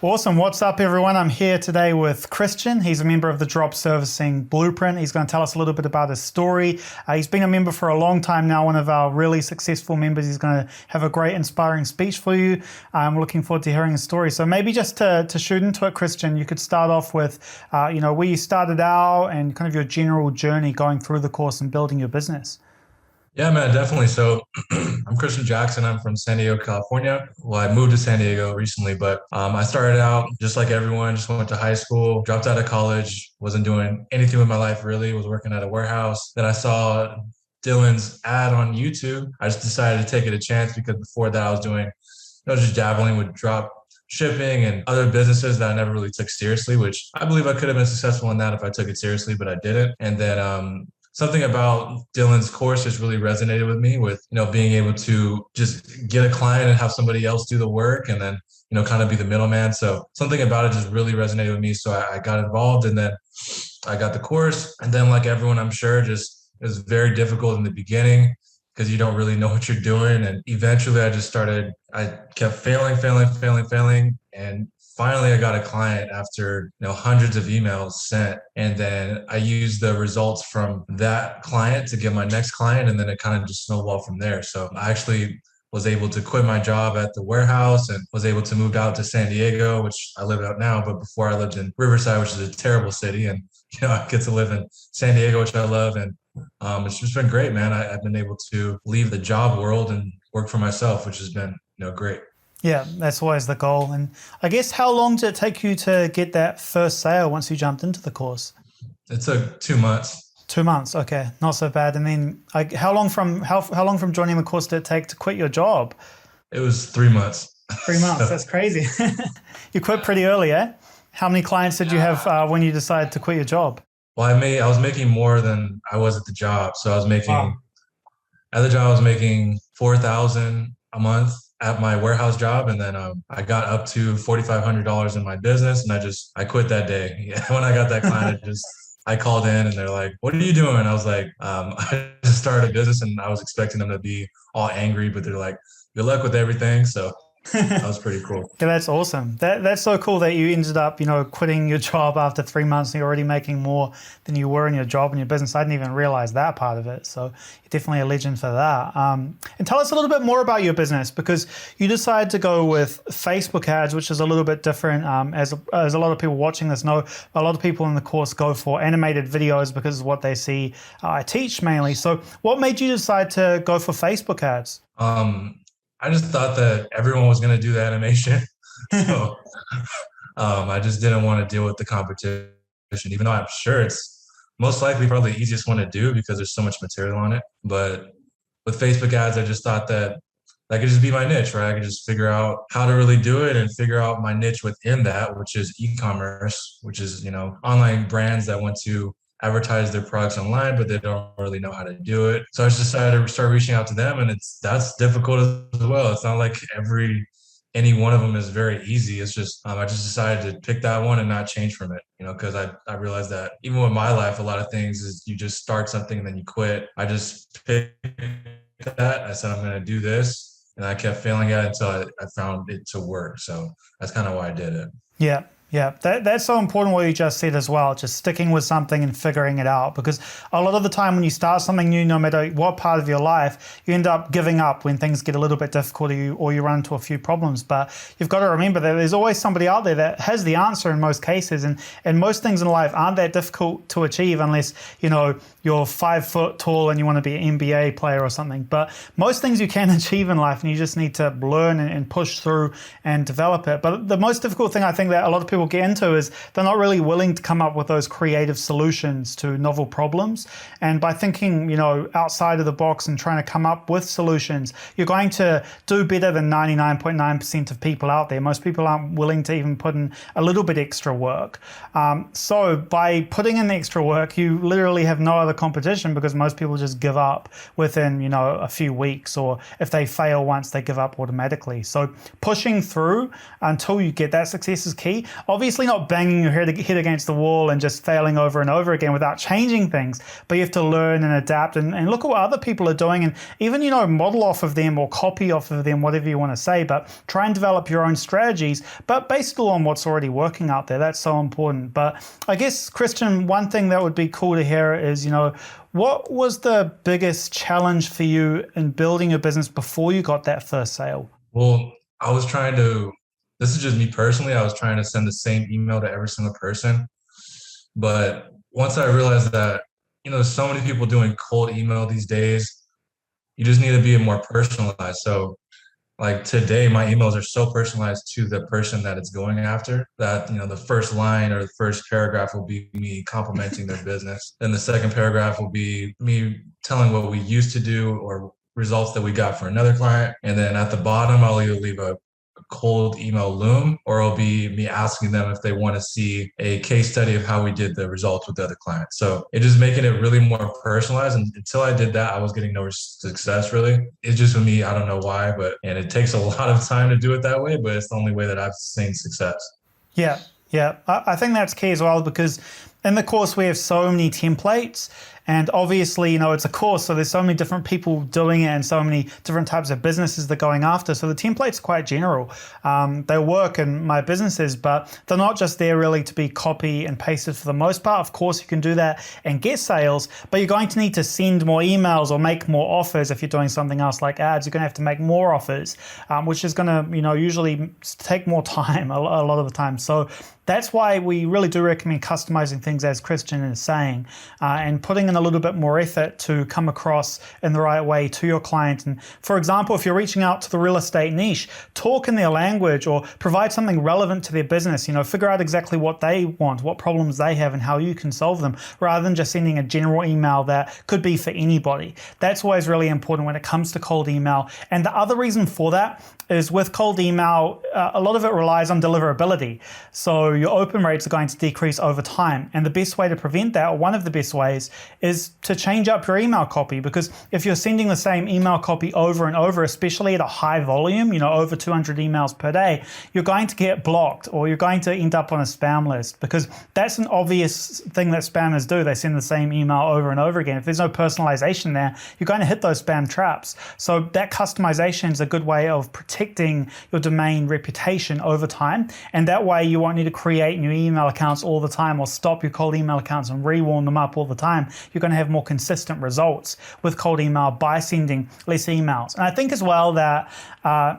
Awesome. What's up, everyone? I'm here today with Christian. He's a member of the Drop Servicing Blueprint. He's going to tell us a little bit about his story. He's been a member for a long time now, one of our really successful members. He's going to have a great, inspiring speech for you. I'm looking forward to hearing his story. So maybe just to shoot into it, Christian, you could start off with, where you started out and kind of your general journey going through the course and building your business. Yeah, man, definitely. So I'm Christian Jackson. I'm from San Diego, California. Well, I moved to San Diego recently, but I started out just like everyone, just went to high school, dropped out of college, wasn't doing anything with my life really, was working at a warehouse. Then I saw Dylan's ad on YouTube. I just decided to take it a chance because before that I was doing, just dabbling with drop shipping and other businesses that I never really took seriously, which I believe I could have been successful in that if I took it seriously, but I didn't. And then something about Dylan's course just really resonated with me with, being able to just get a client and have somebody else do the work and then, kind of be the middleman. So something about it just really resonated with me. So I got involved and then I got the course. And then like everyone, I'm sure just it was very difficult in the beginning because you don't really know what you're doing. And eventually I kept failing. And finally I got a client after hundreds of emails sent, and then I used the results from that client to get my next client, and then it kind of just snowballed from there. So I actually was able to quit my job at the warehouse and was able to move out to San Diego, which I live out now, but before I lived in Riverside, which is a terrible city, and I get to live in San Diego, which I love. And it's just been great, man. I've been able to leave the job world and work for myself, which has been great. Yeah, that's always the goal. And I guess how long did it take you to get that first sale once you jumped into the course? It took 2 months. 2 months, okay, not so bad. And then how long from joining the course did it take to quit your job? It was 3 months. 3 months, that's crazy. You quit pretty early, eh? How many clients did you have when you decided to quit your job? Well, I was making more than I was at the job. So I was making Wow. at the job I was making 4,000 a month at my warehouse job, and then I got up to $4,500 in my business, and I quit that day. Yeah, when I got that client, I called in, and they're like, "What are you doing?" I was like, "I just started a business," and I was expecting them to be all angry, but they're like, "Good luck with everything." So that was pretty cool. Yeah, that's awesome. That's so cool that you ended up, quitting your job after 3 months and you're already making more than you were in your job and your business. I didn't even realize that part of it. So you're definitely a legend for that. And tell us a little bit more about your business, because you decided to go with Facebook ads, which is a little bit different. As a lot of people watching this know, a lot of people in the course go for animated videos because of what they see I teach mainly. So what made you decide to go for Facebook ads? I just thought that everyone was going to do the animation. So I just didn't want to deal with the competition, even though I'm sure it's most likely probably the easiest one to do because there's so much material on it. But with Facebook ads, I just thought that that could just be my niche, right? I could just figure out how to really do it and figure out my niche within that, which is e-commerce, which is, online brands that want to advertise their products online, but they don't really know how to do it. So I just decided to start reaching out to them, and that's difficult as well. It's not like any one of them is very easy. It's just I just decided to pick that one and not change from it, because I realized that even with my life, a lot of things is you just start something and then you quit. I just picked that. I said I'm going to do this, and I kept failing at it until I found it to work. So that's kind of why I did it. Yeah. Yeah, that's so important what you just said as well, just sticking with something and figuring it out. Because a lot of the time when you start something new, no matter what part of your life, you end up giving up when things get a little bit difficult or you run into a few problems. But you've got to remember that there's always somebody out there that has the answer in most cases. And most things in life aren't that difficult to achieve unless, you're 5 foot tall and you want to be an NBA player or something. But most things you can achieve in life, and you just need to learn and push through and develop it. But the most difficult thing I think that a lot of people get into is they're not really willing to come up with those creative solutions to novel problems. And by thinking, outside of the box and trying to come up with solutions, you're going to do better than 99.9% of people out there. Most people aren't willing to even put in a little bit extra work. So by putting in the extra work, you literally have no other competition, because most people just give up within, a few weeks, or if they fail once, they give up automatically. So pushing through until you get that success is key. obviously not banging your head against the wall and just failing over and over again without changing things, but you have to learn and adapt and look at what other people are doing, and even, model off of them or copy off of them, whatever you want to say, but try and develop your own strategies, but based on what's already working out there. That's so important. But I guess, Christian, one thing that would be cool to hear is, what was the biggest challenge for you in building your business before you got that first sale? Well, this is just me personally, I was trying to send the same email to every single person. But once I realized that, so many people doing cold email these days, you just need to be more personalized. So like today, my emails are so personalized to the person that it's going after that, the first line or the first paragraph will be me complimenting their business. Then the second paragraph will be me telling what we used to do or results that we got for another client. And then at the bottom, I'll either leave a cold email loom, or it'll be me asking them if they want to see a case study of how we did the results with the other clients. So it just making it really more personalized. And until I did that, I was getting no success really. It's just for me, I don't know why, and it takes a lot of time to do it that way, but it's the only way that I've seen success. Yeah. I think that's key as well, because in the course we have so many templates, and obviously, it's a course, so there's so many different people doing it and so many different types of businesses they're going after. So the templates are quite general. They work in my businesses, but they're not just there really to be copy and pasted for the most part. Of course, you can do that and get sales, but you're going to need to send more emails or make more offers. If you're doing something else like ads, you're going to have to make more offers, which is going to, usually take more time a lot of the time. So that's why we really do recommend customizing things, as Christian is saying, and putting in a little bit more effort to come across in the right way to your client. And for example, if you're reaching out to the real estate niche, talk in their language or provide something relevant to their business. Figure out exactly what they want, what problems they have, and how you can solve them, rather than just sending a general email that could be for anybody. That's always really important when it comes to cold email. And the other reason for that is with cold email, a lot of it relies on deliverability. So your open rates are going to decrease over time. And the best way to prevent that, or one of the best ways, is to change up your email copy. Because if you're sending the same email copy over and over, especially at a high volume, over 200 emails per day, you're going to get blocked, or you're going to end up on a spam list, because that's an obvious thing that spammers do. They send the same email over and over again. If there's no personalization there, you're going to hit those spam traps. So that customization is a good way of protecting your domain reputation over time. And that way you won't need to create new email accounts all the time, or stop your cold email accounts and rewarm them up all the time. You're going to have more consistent results with cold email by sending less emails. And I think as well that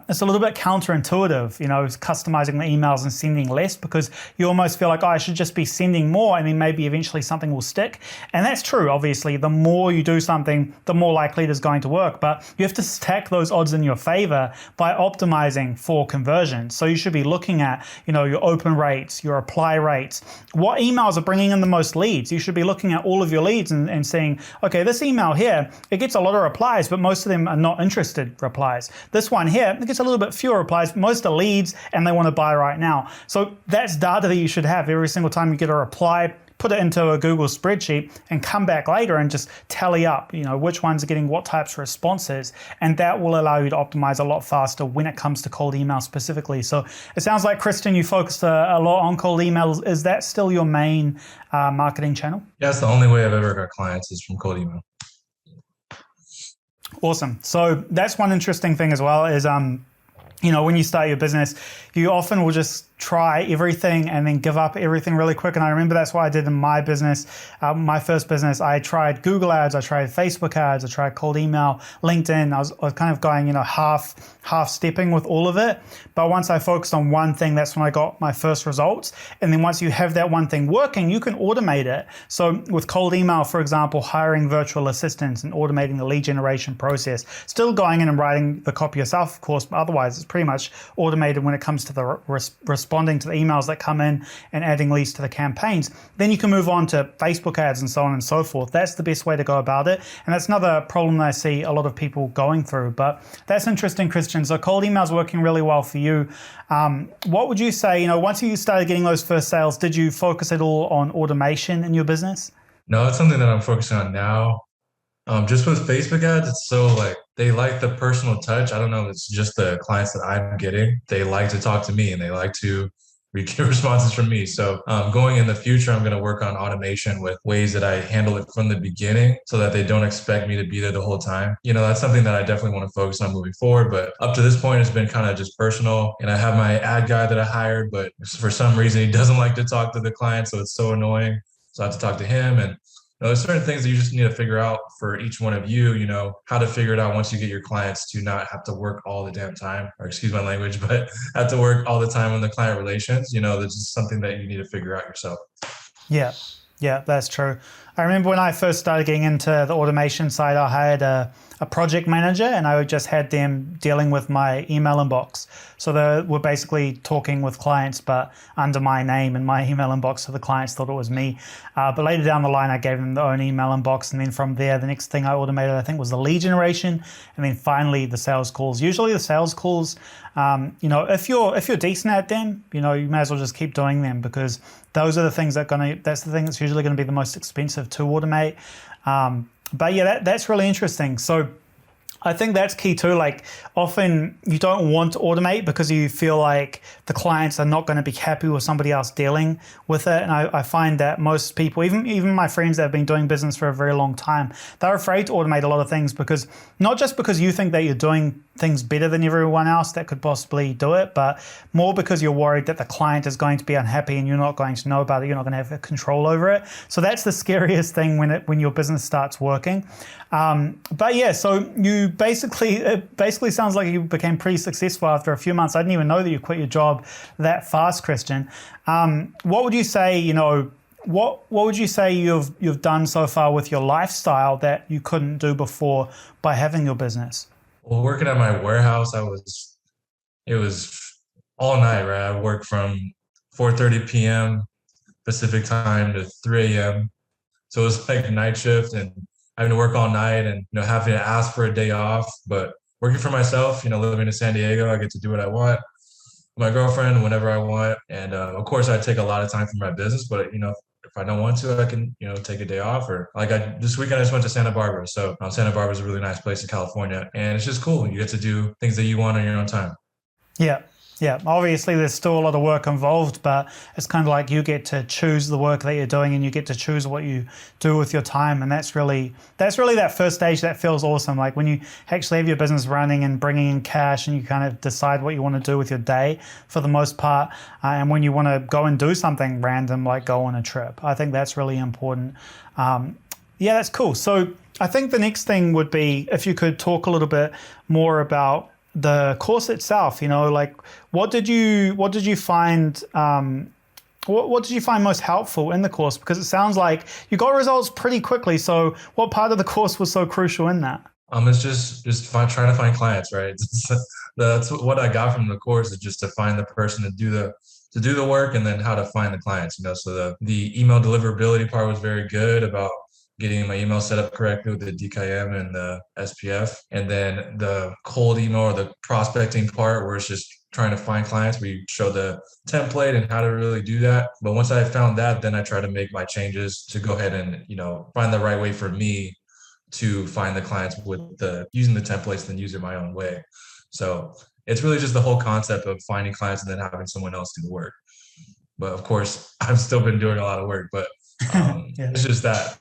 it's a little bit counterintuitive, customizing the emails and sending less, because you almost feel like, oh, I should just be sending more and then maybe eventually something will stick. And that's true. Obviously, the more you do something, the more likely it is going to work. But you have to stack those odds in your favor by optimizing for conversion. So you should be looking at, your open rates, your apply rates, what emails are bringing in the most leads. You should be looking at all of your leads and saying, okay, this email here, it gets a lot of replies, but most of them are not interested replies. This one here, it gets a little bit fewer replies, but most are leads and they want to buy right now. So that's data that you should have every single time you get a reply. Put it into a Google spreadsheet and come back later and just tally up, which ones are getting what types of responses. And that will allow you to optimize a lot faster when it comes to cold email specifically. So it sounds like, Christian, you focused a lot on cold emails. Is that still your main marketing channel? Yeah, that's the only way I've ever got clients is from cold email. Awesome. So that's one interesting thing as well is, when you start your business, you often will just try everything and then give up everything really quick. And I remember that's what I did in my business. My first business, I tried Google ads, I tried Facebook ads, I tried cold email, LinkedIn. I was kind of going, half stepping with all of it. But once I focused on one thing, that's when I got my first results. And then once you have that one thing working, you can automate it. So with cold email, for example, hiring virtual assistants and automating the lead generation process, still going in and writing the copy yourself, of course, but otherwise it's pretty much automated when it comes to the responding to the emails that come in and adding leads to the campaigns. Then you can move on to Facebook ads and so on and so forth. That's the best way to go about it. And that's another problem that I see a lot of people going through. But that's interesting, Christian. So cold email is working really well for you. What would you say, once you started getting those first sales, did you focus at all on automation in your business? No, it's something that I'm focusing on now. Just with Facebook ads, it's so they like the personal touch. I don't know if it's just the clients that I'm getting. They like to talk to me and they like to we get responses from me. So going in the future, I'm going to work on automation with ways that I handle it from the beginning so that they don't expect me to be there the whole time. That's something that I definitely want to focus on moving forward. But up to this point, it's been kind of just personal. And I have my ad guy that I hired, but for some reason, he doesn't like to talk to the client. So it's so annoying. So I have to talk to him. And there's certain things that you just need to figure out for each one of you, how to figure it out once you get your clients to not have to work all the damn time, or excuse my language, but have to work all the time on the client relations. That's just something that you need to figure out yourself. Yeah, yeah, that's true. I remember when I first started getting into the automation side, I hired a project manager, and I just had them dealing with my email inbox. So they were basically talking with clients, but under my name in my email inbox, so the clients thought it was me. But later down the line, I gave them their own email inbox, and then from there, the next thing I automated, I think, was the lead generation, and then finally the sales calls. Usually the sales calls, if you're decent at them, you may as well just keep doing them, because those are the things that's the thing that's usually going to be the most expensive to automate. But yeah, that's really interesting. So I think that's key too. Like, often you don't want to automate because you feel like the clients are not going to be happy with somebody else dealing with it. And I find that most people, even my friends that have been doing business for a very long time, they're afraid to automate a lot of things, because not just because you think that you're doing things better than everyone else that could possibly do it, but more because you're worried that the client is going to be unhappy and you're not going to know about it. You're not going to have control over it. So that's the scariest thing when your business starts working. But yeah, so it basically sounds like you became pretty successful after a few months. I didn't even know that you quit your job that fast, Christian. What would you say, what would you say you've done so far with your lifestyle that you couldn't do before by having your business? Well, working at my warehouse, it was all night, right? I worked from 4:30 p.m. Pacific time to 3 a.m. So it was like night shift and having to work all night and, having to ask for a day off. But working for myself, living in San Diego, I get to do what I want. My girlfriend, whenever I want. And of course, I take a lot of time for my business, but, if I don't want to, I can, take a day off. Or like this weekend, I just went to Santa Barbara. So Santa Barbara is a really nice place in California. And it's just cool. You get to do things that you want on your own time. Yeah. Yeah, obviously there's still a lot of work involved, but it's kind of like you get to choose the work that you're doing, and you get to choose what you do with your time. And that's really that first stage that feels awesome. Like when you actually have your business running and bringing in cash, and you kind of decide what you want to do with your day for the most part. And when you want to go and do something random, like go on a trip, I think that's really important. Yeah, that's cool. So I think the next thing would be if you could talk a little bit more about the course itself. Like what did you find what did you find most helpful in the course? Because it sounds like you got results pretty quickly. So what part of the course was so crucial in that? It's just trying to find clients, right? That's what I got from the course, is just to find the person to do the work, and then how to find the clients. So the email deliverability part was very good about getting my email set up correctly with the DKIM and the SPF. And then the cold email, or the prospecting part, where it's just trying to find clients, we show the template and how to really do that. But once I found that, then I try to make my changes to go ahead and, find the right way for me to find the clients with using the templates, then use it my own way. So it's really just the whole concept of finding clients and then having someone else do the work. But of course, I've still been doing a lot of work, but Yeah. It's just that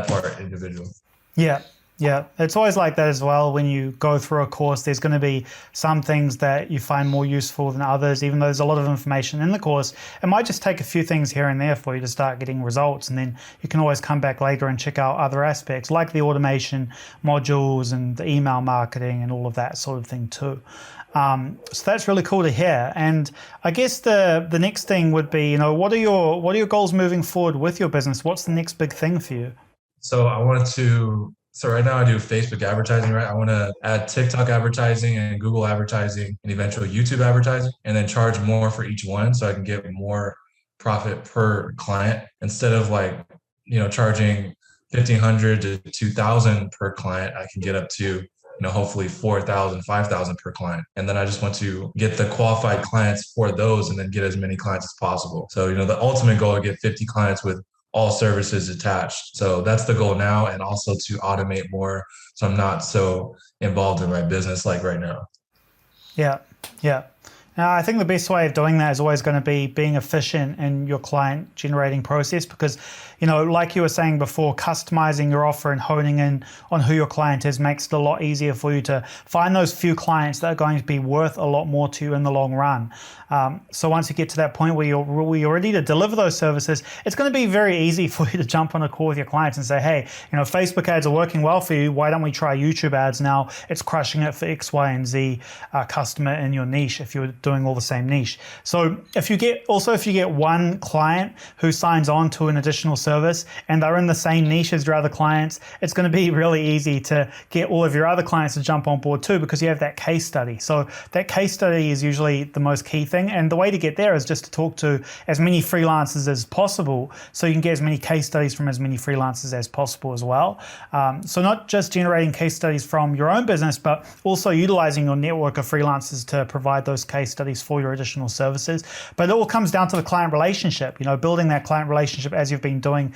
part individual. Yeah. Yeah, it's always like that as well. When you go through a course, there's going to be some things that you find more useful than others. Even though there's a lot of information in the course, it might just take a few things here and there for you to start getting results. And then you can always come back later and check out other aspects like the automation modules and the email marketing and all of that sort of thing too. So that's really cool to hear. And I guess the next thing would be, what are your goals moving forward with your business? What's the next big thing for you? So right now I do Facebook advertising, right? I want to add TikTok advertising and Google advertising and eventually YouTube advertising, and then charge more for each one so I can get more profit per client, instead of charging 1,500 to 2,000 per client. I can get up to hopefully 4,000, 5,000 per client. And then I just want to get the qualified clients for those, and then get as many clients as possible. So, the ultimate goal is to get 50 clients with all services attached. So that's the goal now, and also to automate more, so I'm not so involved in my business like right now. Yeah, yeah. I think the best way of doing that is always going to be being efficient in your client generating process because, like you were saying before, customizing your offer and honing in on who your client is makes it a lot easier for you to find those few clients that are going to be worth a lot more to you in the long run. So once you get to that point where you're ready to deliver those services, it's going to be very easy for you to jump on a call with your clients and say, hey, Facebook ads are working well for you. Why don't we try YouTube ads now? It's crushing it for X, Y, and Z customer in your niche if you're doing all the same niche. So if you get one client who signs on to an additional service and they're in the same niche as your other clients, it's going to be really easy to get all of your other clients to jump on board too because you have that case study. So that case study is usually the most key thing. And the way to get there is just to talk to as many freelancers as possible so you can get as many case studies from as many freelancers as possible as well. So not just generating case studies from your own business, but also utilizing your network of freelancers to provide those case studies for your additional services. But it all comes down to the client relationship, building that client relationship as you've been doing,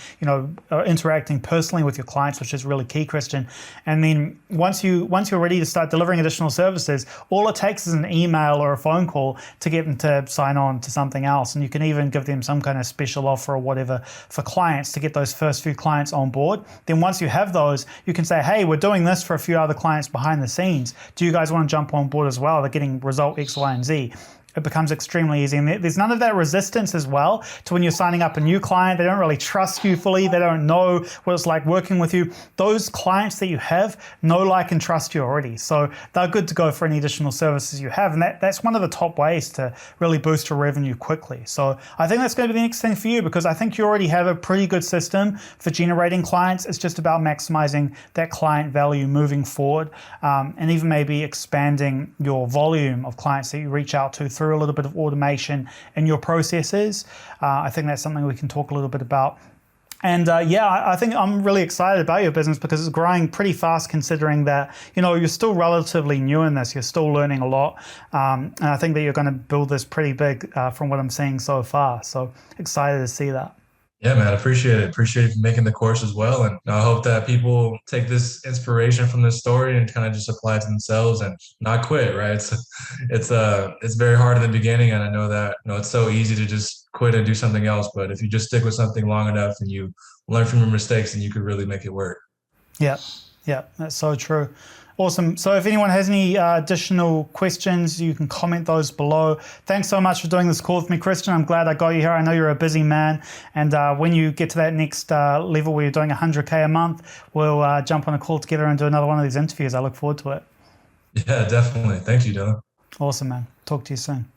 interacting personally with your clients, which is really key, Christian. And then once you're ready to start delivering additional services, all it takes is an email or a phone call to get them to sign on to something else. And you can even give them some kind of special offer or whatever for clients to get those first few clients on board. Then once you have those, you can say, hey, we're doing this for a few other clients behind the scenes. Do you guys want to jump on board as well? They're getting result X, Y, and Z. It becomes extremely easy. And there's none of that resistance as well to when you're signing up a new client. They don't really trust you fully. They don't know what it's like working with you. Those clients that you have know, like, and trust you already. So they're good to go for any additional services you have. And that's one of the top ways to really boost your revenue quickly. So I think that's going to be the next thing for you because I think you already have a pretty good system for generating clients. It's just about maximizing that client value moving forward and even maybe expanding your volume of clients that you reach out to through a little bit of automation in your processes. I think that's something we can talk a little bit about. And I think I'm really excited about your business because it's growing pretty fast considering that, you're still relatively new in this. You're still learning a lot. And I think that you're going to build this pretty big from what I'm seeing so far. So excited to see that. Yeah, man, appreciate it. Appreciate you making the course as well. And I hope that people take this inspiration from this story and kind of just apply it to themselves and not quit, right? It's very hard in the beginning. And I know that, it's so easy to just quit and do something else. But if you just stick with something long enough and you learn from your mistakes, then you could really make it work. Yeah, that's so true. Awesome. So if anyone has any additional questions, you can comment those below. Thanks so much for doing this call with me, Christian. I'm glad I got you here. I know you're a busy man. And when you get to that next level where you're doing 100K a month, we'll jump on a call together and do another one of these interviews. I look forward to it. Yeah, definitely. Thank you, Dylan. Awesome, man. Talk to you soon.